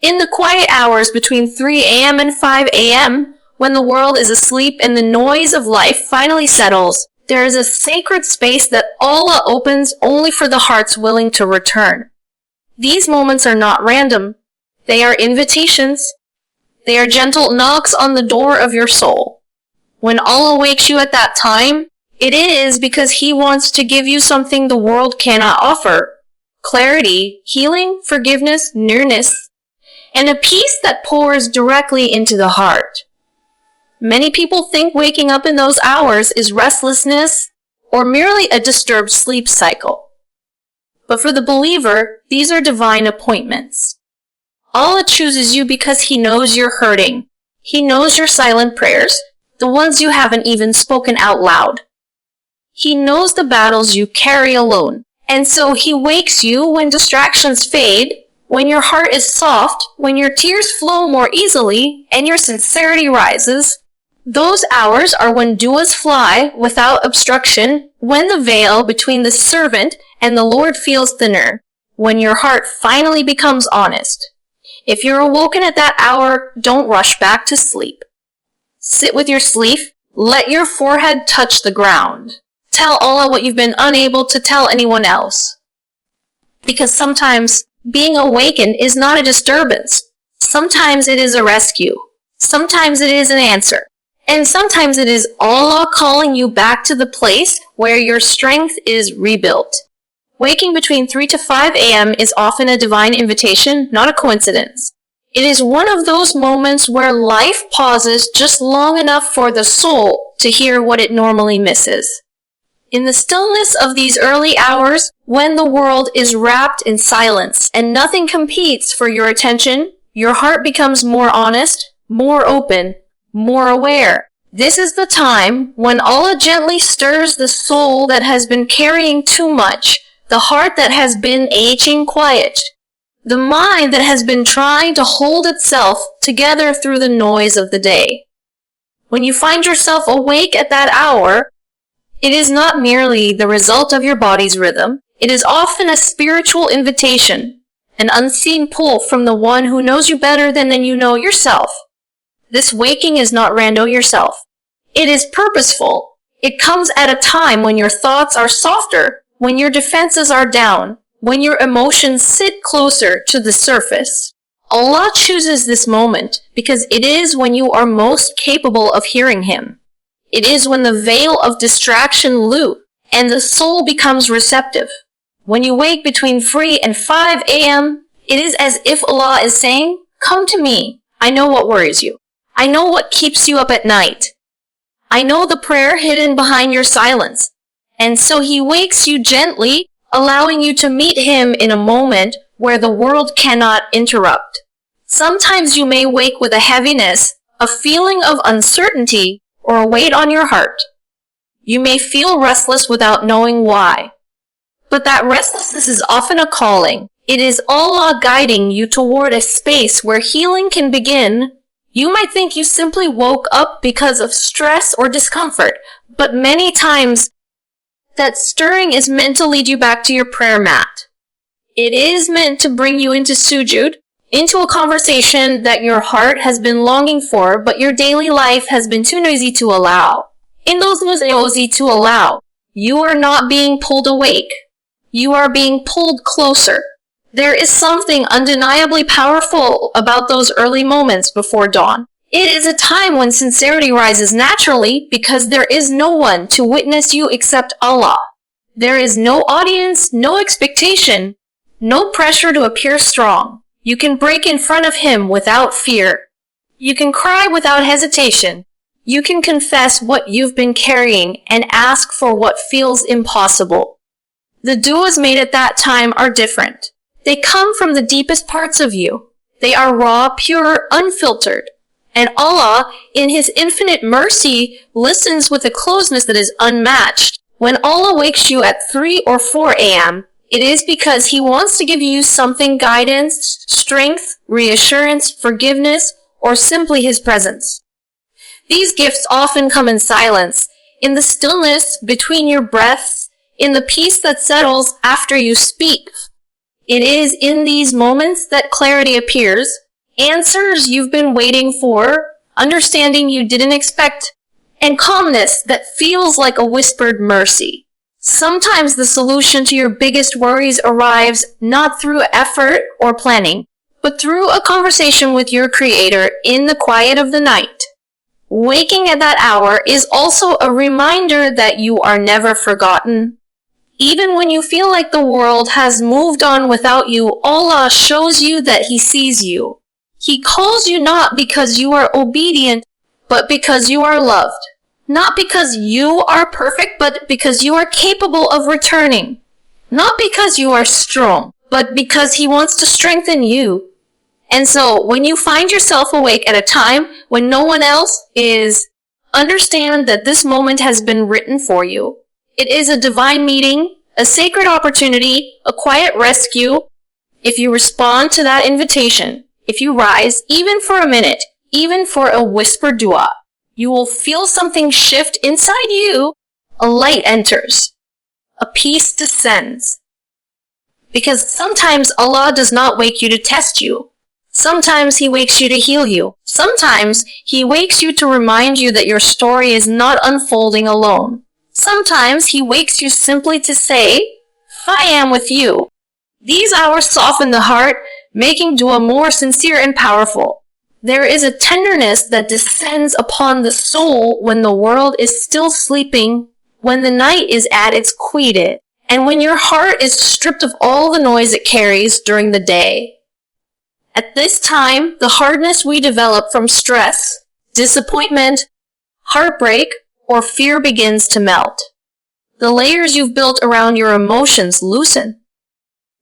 In the quiet hours between 3 a.m. and 5 a.m., when the world is asleep and the noise of life finally settles, there is a sacred space that Allah opens only for the hearts willing to return. These moments are not random. They are invitations. They are gentle knocks on the door of your soul. When Allah wakes you at that time, it is because He wants to give you something the world cannot offer. Clarity, healing, forgiveness, nearness, and a peace that pours directly into the heart. Many people think waking up in those hours is restlessness or merely a disturbed sleep cycle. But for the believer, these are divine appointments. Allah chooses you because He knows you're hurting. He knows your silent prayers, the ones you haven't even spoken out loud. He knows the battles you carry alone. And so He wakes you when distractions fade, when your heart is soft, when your tears flow more easily, and your sincerity rises. Those hours are when du'as fly without obstruction, when the veil between the servant and the Lord feels thinner, when your heart finally becomes honest. If you're awoken at that hour, don't rush back to sleep. Sit with your sleep, let your forehead touch the ground. Tell Allah what you've been unable to tell anyone else. Because sometimes being awakened is not a disturbance. Sometimes it is a rescue. Sometimes it is an answer. And sometimes it is Allah calling you back to the place where your strength is rebuilt. Waking between 3 to 5 a.m. is often a divine invitation, not a coincidence. It is one of those moments where life pauses just long enough for the soul to hear what it normally misses. In the stillness of these early hours, when the world is wrapped in silence and nothing competes for your attention, your heart becomes more honest, more open, more aware. This is the time when Allah gently stirs the soul that has been carrying too much, the heart that has been aging quiet, the mind that has been trying to hold itself together through the noise of the day. When you find yourself awake at that hour, it is not merely the result of your body's rhythm. It is often a spiritual invitation, an unseen pull from the one who knows you better than you know yourself. This waking is not rando yourself. It is purposeful. It comes at a time when your thoughts are softer, when your defenses are down, when your emotions sit closer to the surface. Allah chooses this moment because it is when you are most capable of hearing Him. It is when the veil of distraction loops and the soul becomes receptive. When you wake between 3 and 5 a.m., it is as if Allah is saying, "Come to me. I know what worries you. I know what keeps you up at night. I know the prayer hidden behind your silence." And so He wakes you gently, allowing you to meet Him in a moment where the world cannot interrupt. Sometimes you may wake with a heaviness, a feeling of uncertainty, or a weight on your heart. You may feel restless without knowing why. But that restlessness is often a calling. It is Allah guiding you toward a space where healing can begin. You might think you simply woke up because of stress or discomfort, but many times that stirring is meant to lead you back to your prayer mat. It is meant to bring you into sujud, into a conversation that your heart has been longing for, but your daily life has been too noisy to allow. In those noisy to allow, you are not being pulled awake. You are being pulled closer. There is something undeniably powerful about those early moments before dawn. It is a time when sincerity rises naturally because there is no one to witness you except Allah. There is no audience, no expectation, no pressure to appear strong. You can break in front of Him without fear. You can cry without hesitation. You can confess what you've been carrying and ask for what feels impossible. The du'as made at that time are different. They come from the deepest parts of you. They are raw, pure, unfiltered. And Allah, in His infinite mercy, listens with a closeness that is unmatched. When Allah wakes you at 3 or 4 a.m., it is because He wants to give you something: guidance, strength, reassurance, forgiveness, or simply His presence. These gifts often come in silence, in the stillness between your breaths, in the peace that settles after you speak. It is in these moments that clarity appears, answers you've been waiting for, understanding you didn't expect, and calmness that feels like a whispered mercy. Sometimes the solution to your biggest worries arrives not through effort or planning, but through a conversation with your Creator in the quiet of the night. Waking at that hour is also a reminder that you are never forgotten. Even when you feel like the world has moved on without you, Allah shows you that He sees you. He calls you not because you are obedient, but because you are loved. Not because you are perfect, but because you are capable of returning. Not because you are strong, but because He wants to strengthen you. And so, when you find yourself awake at a time when no one else is, understand that this moment has been written for you. It is a divine meeting, a sacred opportunity, a quiet rescue. If you respond to that invitation, if you rise, even for a minute, even for a whispered dua, you will feel something shift inside you. A light enters. A peace descends. Because sometimes Allah does not wake you to test you. Sometimes He wakes you to heal you. Sometimes He wakes you to remind you that your story is not unfolding alone. Sometimes He wakes you simply to say, I am with you. These hours soften the heart, making dua more sincere and powerful. There is a tenderness that descends upon the soul when the world is still sleeping, when the night is at its quiet, and when your heart is stripped of all the noise it carries during the day. At this time, the hardness we develop from stress, disappointment, heartbreak, or fear begins to melt. The layers you've built around your emotions loosen.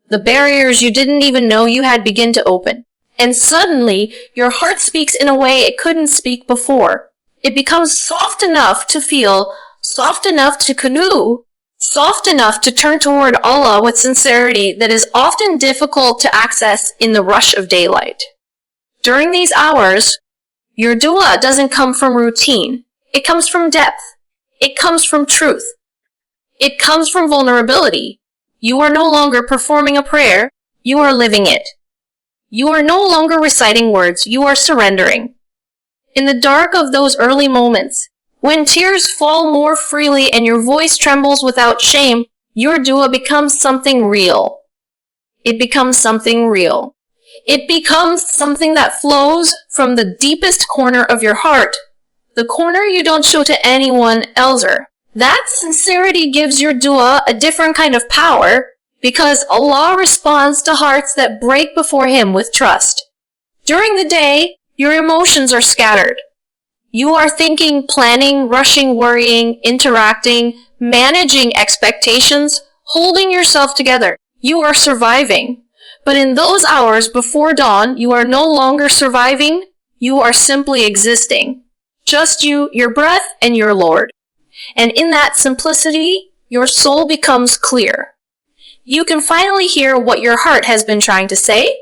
The barriers you didn't even know you had begin to open. And suddenly, your heart speaks in a way it couldn't speak before. It becomes soft enough to feel, soft enough to canoe, soft enough to turn toward Allah with sincerity that is often difficult to access in the rush of daylight. During these hours, your dua doesn't come from routine. It comes from depth. It comes from truth. It comes from vulnerability. You are no longer performing a prayer. You are living it. You are no longer reciting words. You are surrendering. In the dark of those early moments, when tears fall more freely and your voice trembles without shame, your dua becomes something real. It becomes something real. It becomes something that flows from the deepest corner of your heart, the corner you don't show to anyone else. That sincerity gives your dua a different kind of power, because Allah responds to hearts that break before Him with trust. During the day, your emotions are scattered. You are thinking, planning, rushing, worrying, interacting, managing expectations, holding yourself together. You are surviving. But in those hours before dawn, you are no longer surviving. You are simply existing. Just you, your breath, and your Lord. And in that simplicity, your soul becomes clear. You can finally hear what your heart has been trying to say.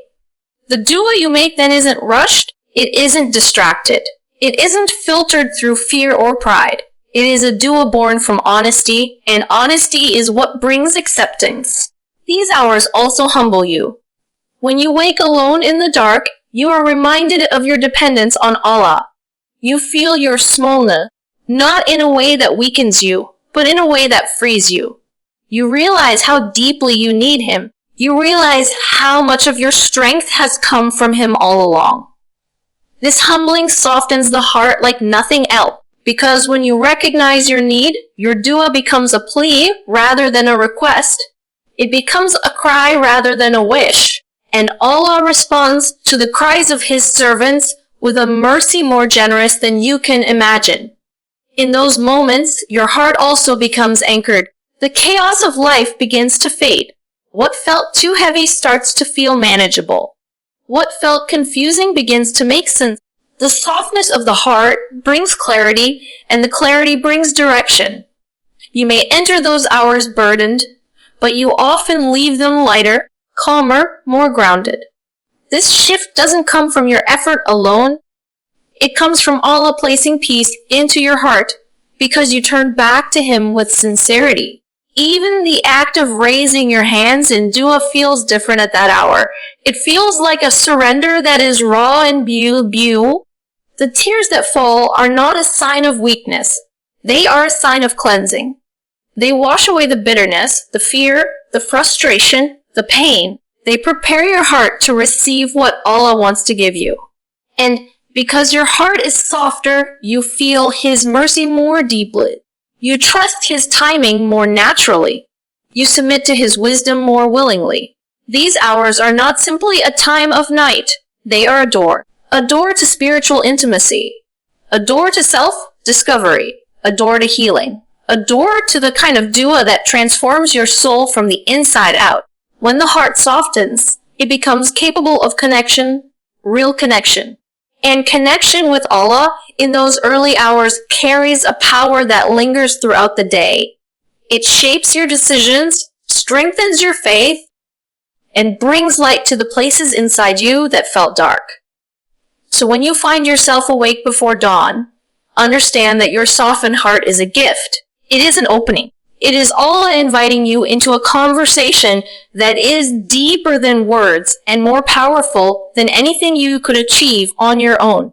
The dua you make then isn't rushed. It isn't distracted. It isn't filtered through fear or pride. It is a dua born from honesty, and honesty is what brings acceptance. These hours also humble you. When you wake alone in the dark, you are reminded of your dependence on Allah. You feel your smallness, not in a way that weakens you, but in a way that frees you. You realize how deeply you need Him. You realize how much of your strength has come from Him all along. This humbling softens the heart like nothing else, because when you recognize your need, your dua becomes a plea rather than a request. It becomes a cry rather than a wish, and Allah responds to the cries of His servants with a mercy more generous than you can imagine. In those moments, your heart also becomes anchored. The chaos of life begins to fade. What felt too heavy starts to feel manageable. What felt confusing begins to make sense. The softness of the heart brings clarity, and the clarity brings direction. You may enter those hours burdened, but you often leave them lighter, calmer, more grounded. This shift doesn't come from your effort alone. It comes from Allah placing peace into your heart because you turn back to Him with sincerity. Even the act of raising your hands in dua feels different at that hour. It feels like a surrender that is raw and beau. The tears that fall are not a sign of weakness. They are a sign of cleansing. They wash away the bitterness, the fear, the frustration, the pain. They prepare your heart to receive what Allah wants to give you. And because your heart is softer, you feel His mercy more deeply. You trust His timing more naturally. You submit to His wisdom more willingly. These hours are not simply a time of night. They are a door. A door to spiritual intimacy. A door to self-discovery. A door to healing. A door to the kind of dua that transforms your soul from the inside out. When the heart softens, it becomes capable of connection, real connection. And connection with Allah in those early hours carries a power that lingers throughout the day. It shapes your decisions, strengthens your faith, and brings light to the places inside you that felt dark. So when you find yourself awake before dawn, understand that your softened heart is a gift. It is an opening. It is Allah inviting you into a conversation that is deeper than words and more powerful than anything you could achieve on your own.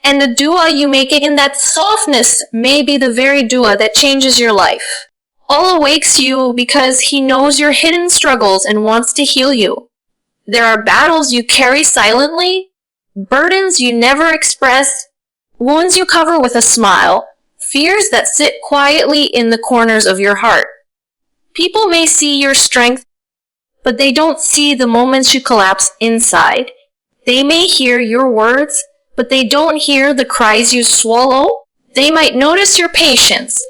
And the dua you make in that softness may be the very dua that changes your life. Allah wakes you because He knows your hidden struggles and wants to heal you. There are battles you carry silently, burdens you never express, wounds you cover with a smile, fears that sit quietly in the corners of your heart. People may see your strength, but they don't see the moments you collapse inside. They may hear your words, but they don't hear the cries you swallow. They might notice your patience,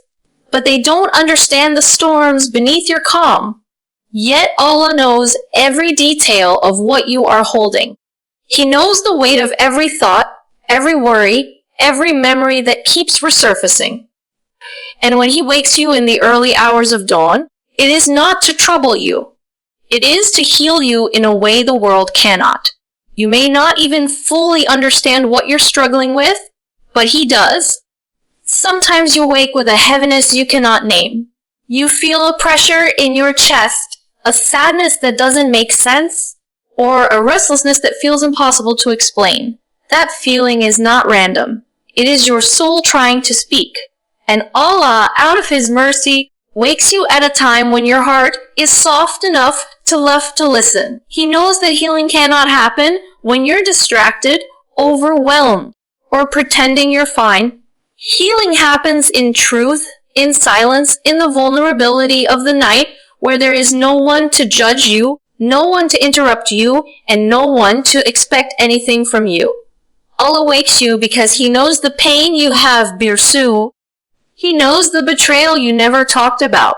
but they don't understand the storms beneath your calm. Yet Allah knows every detail of what you are holding. He knows the weight of every thought, every worry, every memory that keeps resurfacing. And when He wakes you in the early hours of dawn, it is not to trouble you. It is to heal you in a way the world cannot. You may not even fully understand what you're struggling with, but He does. Sometimes you wake with a heaviness you cannot name. You feel a pressure in your chest, a sadness that doesn't make sense, or a restlessness that feels impossible to explain. That feeling is not random. It is your soul trying to speak. And Allah, out of His mercy, wakes you at a time when your heart is soft enough to left to listen. He knows that healing cannot happen when you're distracted, overwhelmed, or pretending you're fine. Healing happens in truth, in silence, in the vulnerability of the night where there is no one to judge you, no one to interrupt you, and no one to expect anything from you. Allah wakes you because He knows the pain you have birsu. He knows the betrayal you never talked about.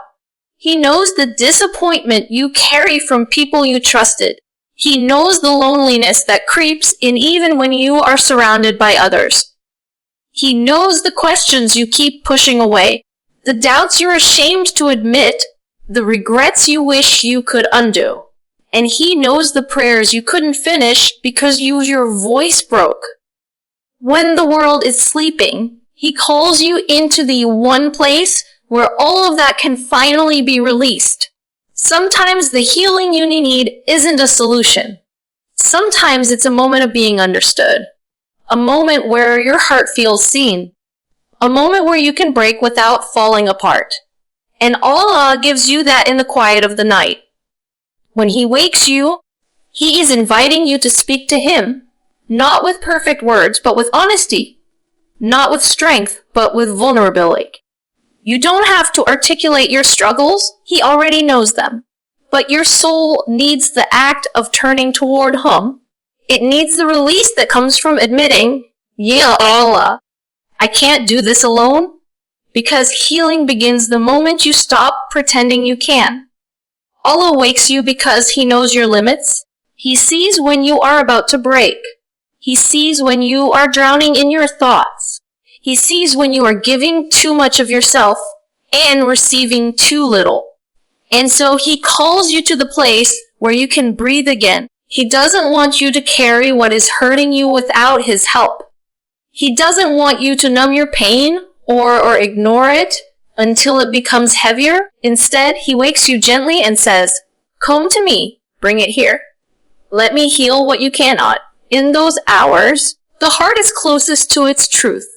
He knows the disappointment you carry from people you trusted. He knows the loneliness that creeps in even when you are surrounded by others. He knows the questions you keep pushing away, the doubts you're ashamed to admit, the regrets you wish you could undo. And He knows the prayers you couldn't finish because your voice broke. When the world is sleeping, He calls you into the one place where all of that can finally be released. Sometimes the healing you need isn't a solution. Sometimes it's a moment of being understood. A moment where your heart feels seen. A moment where you can break without falling apart. And Allah gives you that in the quiet of the night. When He wakes you, He is inviting you to speak to Him. Not with perfect words, but with honesty. Not with strength, but with vulnerability. You don't have to articulate your struggles. He already knows them. But your soul needs the act of turning toward Him. It needs the release that comes from admitting, Ya Allah, I can't do this alone. Because healing begins the moment you stop pretending you can. Allah wakes you because He knows your limits. He sees when you are about to break. He sees when you are drowning in your thoughts. He sees when you are giving too much of yourself and receiving too little. And so He calls you to the place where you can breathe again. He doesn't want you to carry what is hurting you without His help. He doesn't want you to numb your pain or ignore it until it becomes heavier. Instead, he wakes you gently and says, "Come to me, bring it here. Let me heal what you cannot." In those hours, the heart is closest to its truth.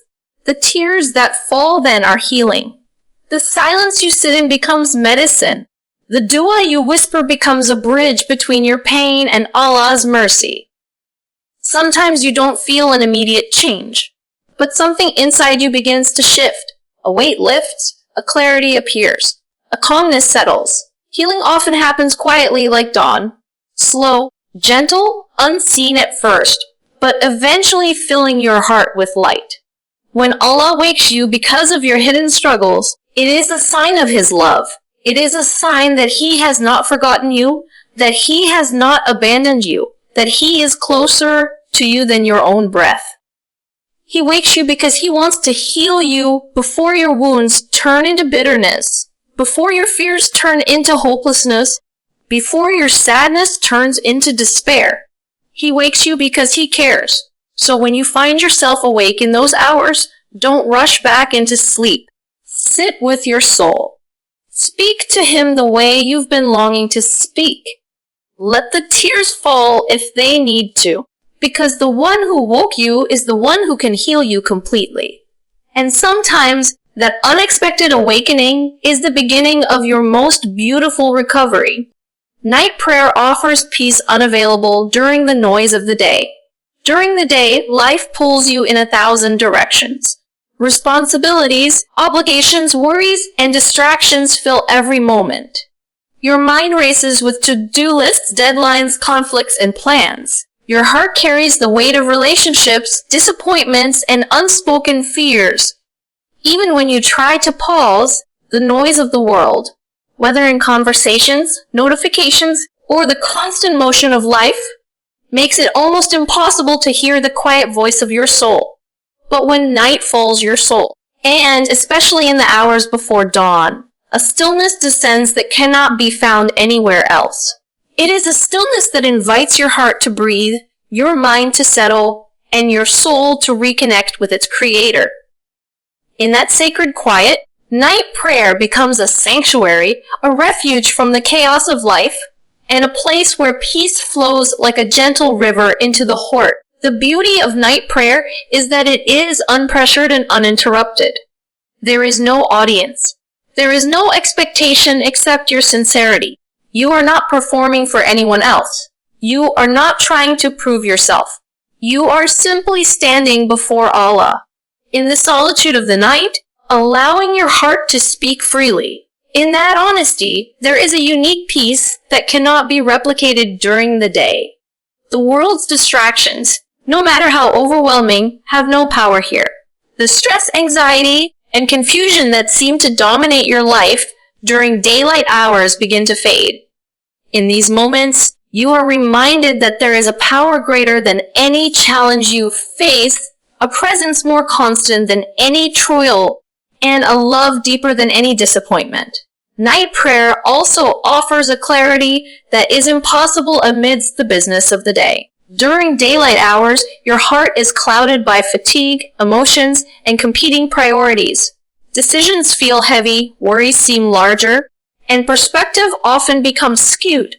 The tears that fall then are healing. The silence you sit in becomes medicine. The dua you whisper becomes a bridge between your pain and Allah's mercy. Sometimes you don't feel an immediate change, but something inside you begins to shift. A weight lifts, a clarity appears, a calmness settles. Healing often happens quietly like dawn, slow, gentle, unseen at first, but eventually filling your heart with light. When Allah wakes you because of your hidden struggles, it is a sign of His love. It is a sign that He has not forgotten you, that He has not abandoned you, that He is closer to you than your own breath. He wakes you because He wants to heal you before your wounds turn into bitterness, before your fears turn into hopelessness, before your sadness turns into despair. He wakes you because He cares. So when you find yourself awake in those hours, don't rush back into sleep. Sit with your soul. Speak to Him the way you've been longing to speak. Let the tears fall if they need to, because the one who woke you is the one who can heal you completely. And sometimes that unexpected awakening is the beginning of your most beautiful recovery. Night prayer offers peace unavailable during the noise of the day. During the day, life pulls you in 1,000 directions. Responsibilities, obligations, worries, and distractions fill every moment. Your mind races with to-do lists, deadlines, conflicts, and plans. Your heart carries the weight of relationships, disappointments, and unspoken fears. Even when you try to pause the noise of the world, whether in conversations, notifications, or the constant motion of life, makes it almost impossible to hear the quiet voice of your soul. But when night falls your soul, and especially in the hours before dawn, a stillness descends that cannot be found anywhere else. It is a stillness that invites your heart to breathe, your mind to settle, and your soul to reconnect with its creator. In that sacred quiet, night prayer becomes a sanctuary, a refuge from the chaos of life, and a place where peace flows like a gentle river into the heart. The beauty of night prayer is that it is unpressured and uninterrupted. There is no audience. There is no expectation except your sincerity. You are not performing for anyone else. You are not trying to prove yourself. You are simply standing before Allah. In the solitude of the night, allowing your heart to speak freely. In that honesty, there is a unique peace that cannot be replicated during the day. The world's distractions, no matter how overwhelming, have no power here. The stress, anxiety, and confusion that seem to dominate your life during daylight hours begin to fade. In these moments, you are reminded that there is a power greater than any challenge you face, a presence more constant than any trial, and a love deeper than any disappointment. Night prayer also offers a clarity that is impossible amidst the business of the day. During daylight hours, your heart is clouded by fatigue, emotions, and competing priorities. Decisions feel heavy, worries seem larger, and perspective often becomes skewed.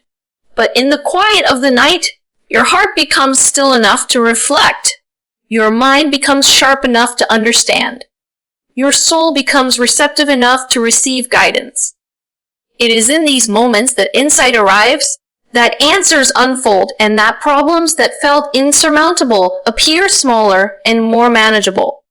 But in the quiet of the night, your heart becomes still enough to reflect. Your mind becomes sharp enough to understand. Your soul becomes receptive enough to receive guidance. It is in these moments that insight arrives, that answers unfold, and that problems that felt insurmountable appear smaller and more manageable.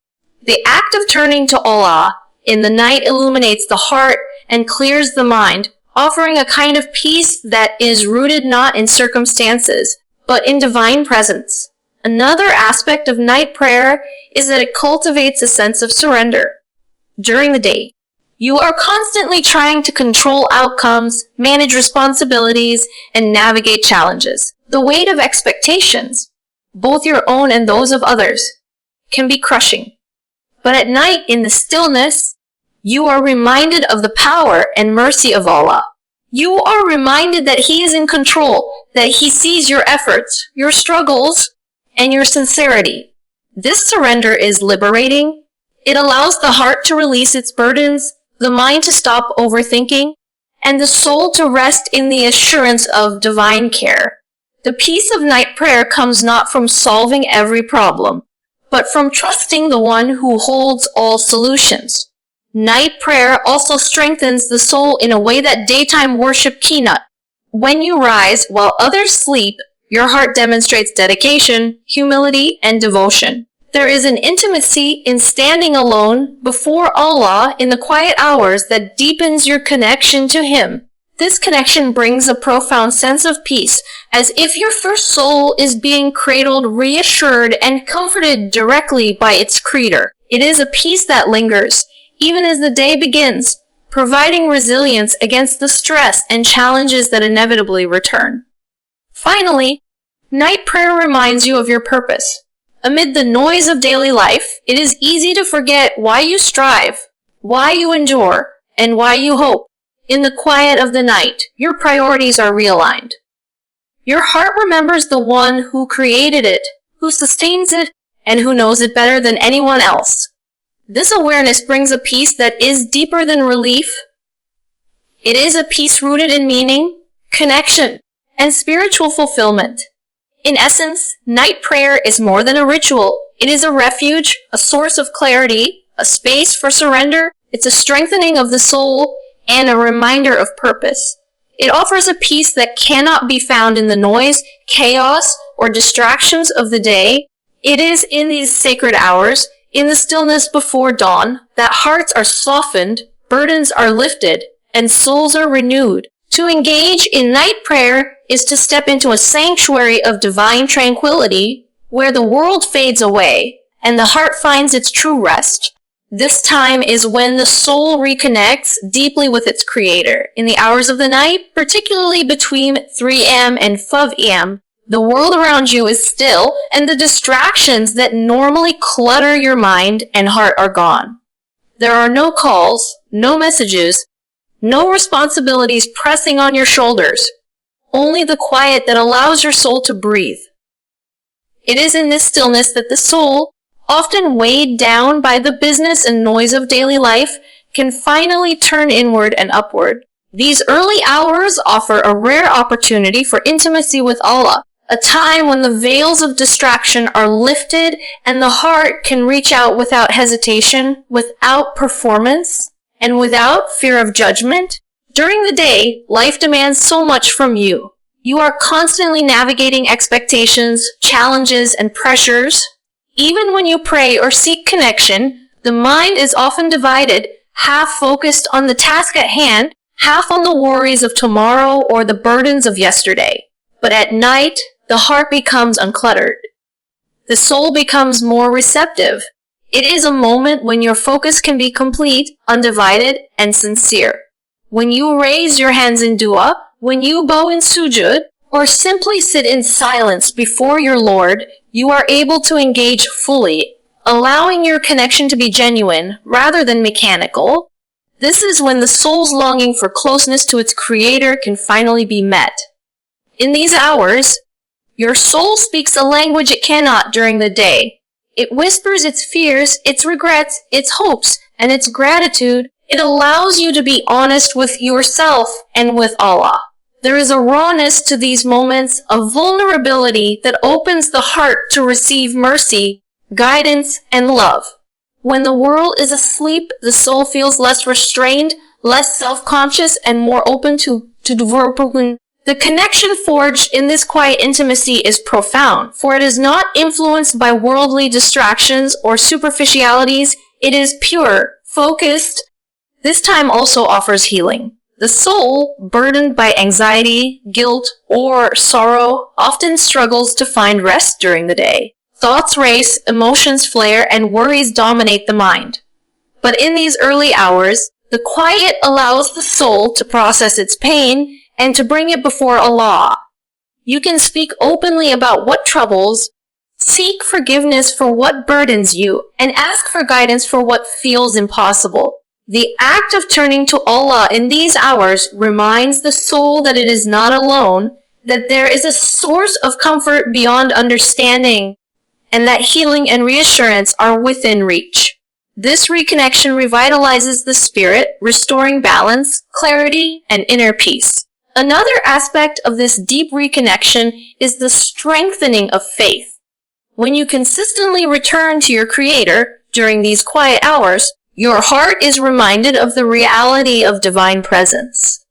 The act of turning to Allah in the night illuminates the heart and clears the mind, offering a kind of peace that is rooted not in circumstances, but in divine presence. Another aspect of night prayer is that it cultivates a sense of surrender. During the day, you are constantly trying to control outcomes, manage responsibilities, and navigate challenges. The weight of expectations, both your own and those of others, can be crushing. But at night, in the stillness, you are reminded of the power and mercy of Allah. You are reminded that He is in control, that He sees your efforts, your struggles, and your sincerity. This surrender is liberating. It allows the heart to release its burdens, the mind to stop overthinking, and the soul to rest in the assurance of divine care. The peace of night prayer comes not from solving every problem, but from trusting the one who holds all solutions. Night prayer also strengthens the soul in a way that daytime worship cannot. When you rise while others sleep, your heart demonstrates dedication, humility, and devotion. There is an intimacy in standing alone before Allah in the quiet hours that deepens your connection to Him. This connection brings a profound sense of peace, as if your first soul is being cradled, reassured, and comforted directly by its Creator. It is a peace that lingers, even as the day begins, providing resilience against the stress and challenges that inevitably return. Finally, night prayer reminds you of your purpose. Amid the noise of daily life, it is easy to forget why you strive, why you endure, and why you hope. In the quiet of the night, your priorities are realigned. Your heart remembers the one who created it, who sustains it, and who knows it better than anyone else. This awareness brings a peace that is deeper than relief. It is a peace rooted in meaning, connection, and spiritual fulfillment. In essence, night prayer is more than a ritual. It is a refuge, a source of clarity, a space for surrender. It's a strengthening of the soul and a reminder of purpose. It offers a peace that cannot be found in the noise, chaos, or distractions of the day. It is in these sacred hours, in the stillness before dawn, that hearts are softened, burdens are lifted, and souls are renewed. To engage in night prayer is to step into a sanctuary of divine tranquility, where the world fades away, and the heart finds its true rest. This time is when the soul reconnects deeply with its Creator. In the hours of the night, particularly between 3 a.m. and 5 a.m., the world around you is still, and the distractions that normally clutter your mind and heart are gone. There are no calls, no messages, no responsibilities pressing on your shoulders, only the quiet that allows your soul to breathe. It is in this stillness that the soul, often weighed down by the business and noise of daily life, can finally turn inward and upward. These early hours offer a rare opportunity for intimacy with Allah, a time when the veils of distraction are lifted and the heart can reach out without hesitation, without performance, and without fear of judgment. During the day, life demands so much from you. You are constantly navigating expectations, challenges, and pressures. Even when you pray or seek connection, the mind is often divided, half focused on the task at hand, half on the worries of tomorrow or the burdens of yesterday. But at night, the heart becomes uncluttered. The soul becomes more receptive. It is a moment when your focus can be complete, undivided, and sincere. When you raise your hands in dua, when you bow in sujud, or simply sit in silence before your Lord, you are able to engage fully, allowing your connection to be genuine rather than mechanical. This is when the soul's longing for closeness to its Creator can finally be met. In these hours, your soul speaks a language it cannot during the day. It whispers its fears, its regrets, its hopes, and its gratitude. It allows you to be honest with yourself and with Allah. There is a rawness to these moments of vulnerability that opens the heart to receive mercy, guidance, and love. When the world is asleep, the soul feels less restrained, less self-conscious, and more open to development. The connection forged in this quiet intimacy is profound, for it is not influenced by worldly distractions or superficialities. It is pure, focused. This time also offers healing. The soul, burdened by anxiety, guilt, or sorrow, often struggles to find rest during the day. Thoughts race, emotions flare, and worries dominate the mind. But in these early hours, the quiet allows the soul to process its pain and to bring it before Allah. You can speak openly about what troubles, seek forgiveness for what burdens you, and ask for guidance for what feels impossible. The act of turning to Allah in these hours reminds the soul that it is not alone, that there is a source of comfort beyond understanding, and that healing and reassurance are within reach. This reconnection revitalizes the spirit, restoring balance, clarity, and inner peace. Another aspect of this deep reconnection is the strengthening of faith. When you consistently return to your Creator during these quiet hours, your heart is reminded of the reality of divine presence.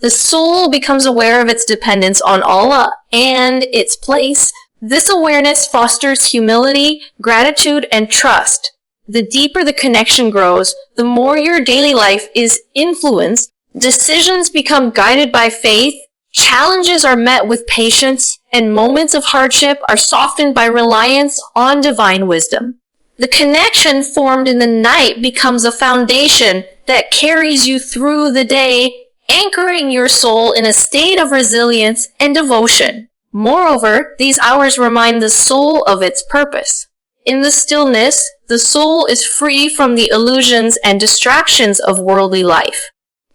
The soul becomes aware of its dependence on Allah and its place. This awareness fosters humility, gratitude, and trust. The deeper the connection grows, the more your daily life is influenced. Decisions become guided by faith, challenges are met with patience, and moments of hardship are softened by reliance on divine wisdom. The connection formed in the night becomes a foundation that carries you through the day, anchoring your soul in a state of resilience and devotion. Moreover, these hours remind the soul of its purpose. In the stillness, the soul is free from the illusions and distractions of worldly life.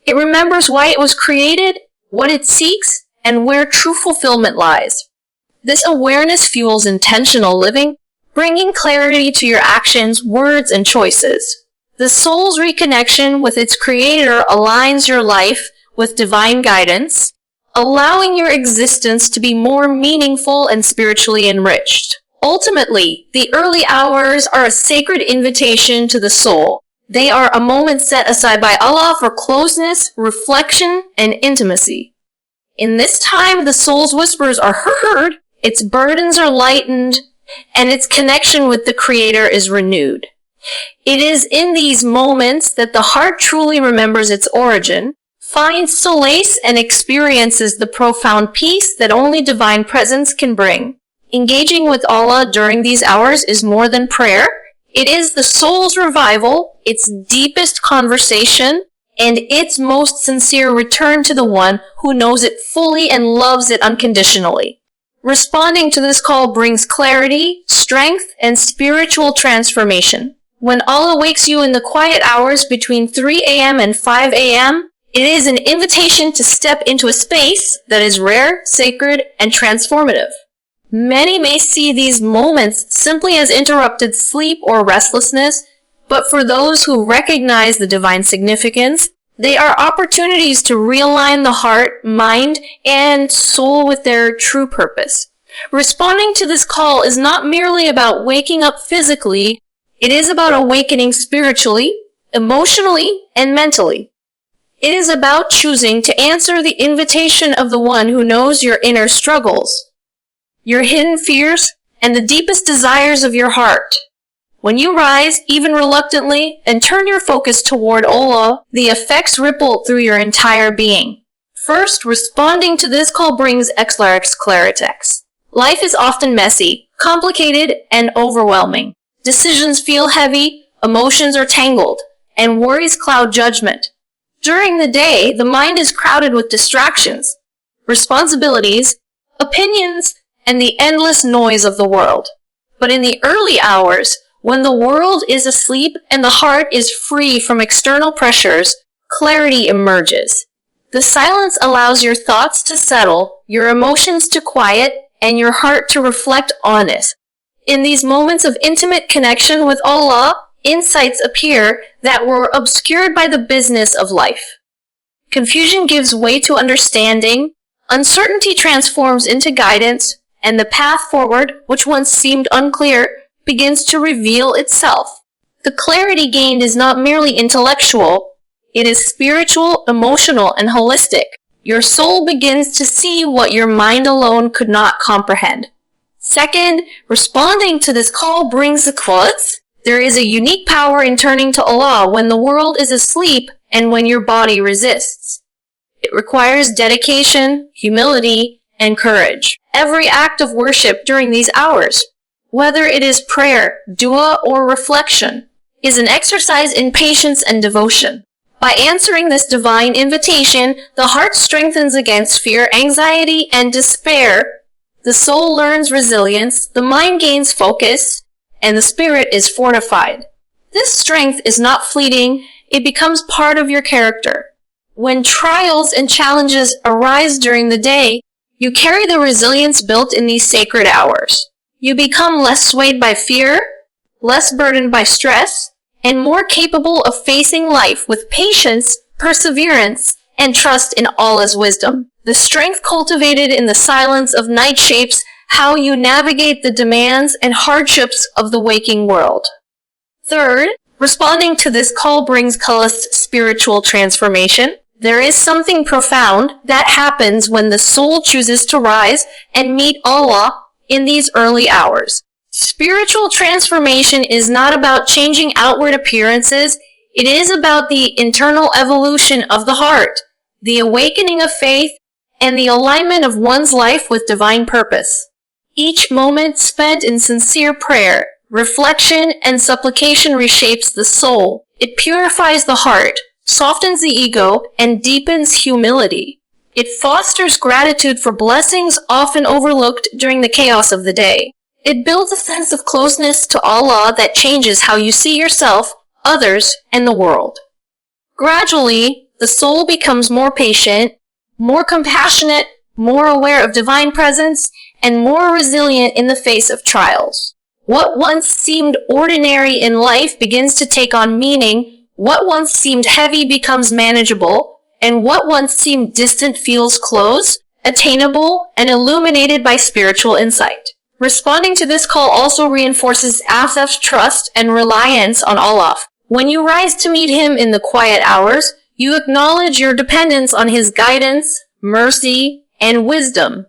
It remembers why it was created, what it seeks, and where true fulfillment lies. This awareness fuels intentional living, bringing clarity to your actions, words, and choices. The soul's reconnection with its Creator aligns your life with divine guidance, allowing your existence to be more meaningful and spiritually enriched. Ultimately, the early hours are a sacred invitation to the soul. They are a moment set aside by Allah for closeness, reflection, and intimacy. In this time, the soul's whispers are heard, its burdens are lightened, and its connection with the Creator is renewed. It is in these moments that the heart truly remembers its origin, finds solace, and experiences the profound peace that only divine presence can bring. Engaging with Allah during these hours is more than prayer. It is the soul's revival, its deepest conversation, and its most sincere return to the one who knows it fully and loves it unconditionally. Responding to this call brings clarity, strength, and spiritual transformation. When Allah wakes you in the quiet hours between 3 a.m. and 5 a.m., it is an invitation to step into a space that is rare, sacred, and transformative. Many may see these moments simply as interrupted sleep or restlessness, but for those who recognize the divine significance, they are opportunities to realign the heart, mind, and soul with their true purpose. Responding to this call is not merely about waking up physically, it is about awakening spiritually, emotionally, and mentally. It is about choosing to answer the invitation of the one who knows your inner struggles, your hidden fears, and the deepest desires of your heart. When you rise, even reluctantly, and turn your focus toward Allah, the effects ripple through your entire being. First, responding to this call brings claritex. Life is often messy, complicated, and overwhelming. Decisions feel heavy, emotions are tangled, and worries cloud judgment. During the day, the mind is crowded with distractions, responsibilities, opinions, and the endless noise of the world. But in the early hours, when the world is asleep and the heart is free from external pressures, clarity emerges. The silence allows your thoughts to settle, your emotions to quiet, and your heart to reflect on it. In these moments of intimate connection with Allah, insights appear that were obscured by the business of life. Confusion gives way to understanding, uncertainty transforms into guidance, and the path forward, which once seemed unclear, begins to reveal itself. The clarity gained is not merely intellectual, it is spiritual, emotional, and holistic. Your soul begins to see what your mind alone could not comprehend. Second, responding to this call brings the quotes. There is a unique power in turning to Allah when the world is asleep and when your body resists. It requires dedication, humility, and courage. Every act of worship during these hours, whether it is prayer, dua, or reflection, is an exercise in patience and devotion. By answering this divine invitation, the heart strengthens against fear, anxiety, and despair. The soul learns resilience, the mind gains focus, and the spirit is fortified. This strength is not fleeting, it becomes part of your character. When trials and challenges arise during the day, you carry the resilience built in these sacred hours. You become less swayed by fear, less burdened by stress, and more capable of facing life with patience, perseverance, and trust in Allah's wisdom. The strength cultivated in the silence of night shapes how you navigate the demands and hardships of the waking world. Third, responding to this call brings Khalist's spiritual transformation. There is something profound that happens when the soul chooses to rise and meet Allah in these early hours. Spiritual transformation is not about changing outward appearances. It is about the internal evolution of the heart, the awakening of faith, and the alignment of one's life with divine purpose. Each moment spent in sincere prayer, reflection, and supplication reshapes the soul. It purifies the heart, softens the ego, and deepens humility. It fosters gratitude for blessings often overlooked during the chaos of the day. It builds a sense of closeness to Allah that changes how you see yourself, others, and the world. Gradually, the soul becomes more patient, more compassionate, more aware of divine presence, and more resilient in the face of trials. What once seemed ordinary in life begins to take on meaning, what once seemed heavy becomes manageable, and what once seemed distant feels close, attainable, and illuminated by spiritual insight. Responding to this call also reinforces Asaf's trust and reliance on Allah. When you rise to meet Him in the quiet hours, you acknowledge your dependence on His guidance, mercy, and wisdom.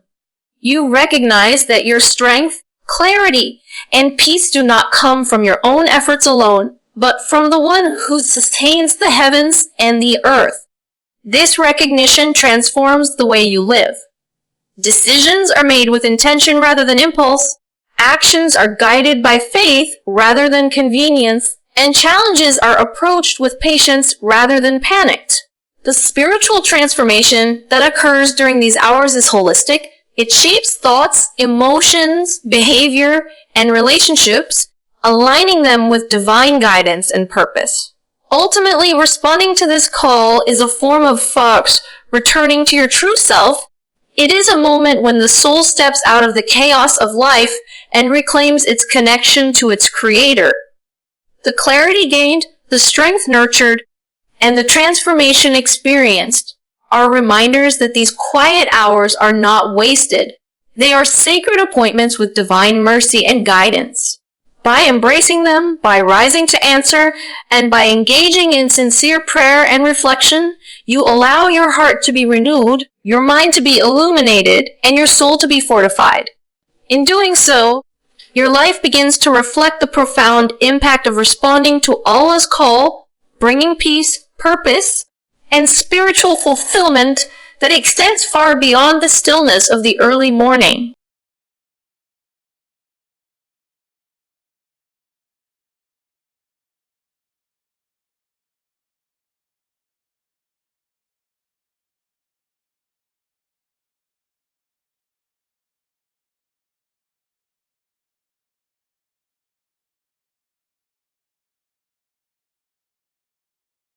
You recognize that your strength, clarity, and peace do not come from your own efforts alone, but from the One who sustains the heavens and the earth. This recognition transforms the way you live. Decisions are made with intention rather than impulse. Actions are guided by faith rather than convenience, and challenges are approached with patience rather than panicked. The spiritual transformation that occurs during these hours is holistic. It shapes thoughts, emotions, behavior, and relationships, aligning them with divine guidance and purpose. Ultimately, responding to this call is a form of Fajr, returning to your true self. It is a moment when the soul steps out of the chaos of life and reclaims its connection to its Creator. The clarity gained, the strength nurtured, and the transformation experienced are reminders that these quiet hours are not wasted. They are sacred appointments with divine mercy and guidance. By embracing them, by rising to answer, and by engaging in sincere prayer and reflection, you allow your heart to be renewed, your mind to be illuminated, and your soul to be fortified. In doing so, your life begins to reflect the profound impact of responding to Allah's call, bringing peace, purpose, and spiritual fulfillment that extends far beyond the stillness of the early morning.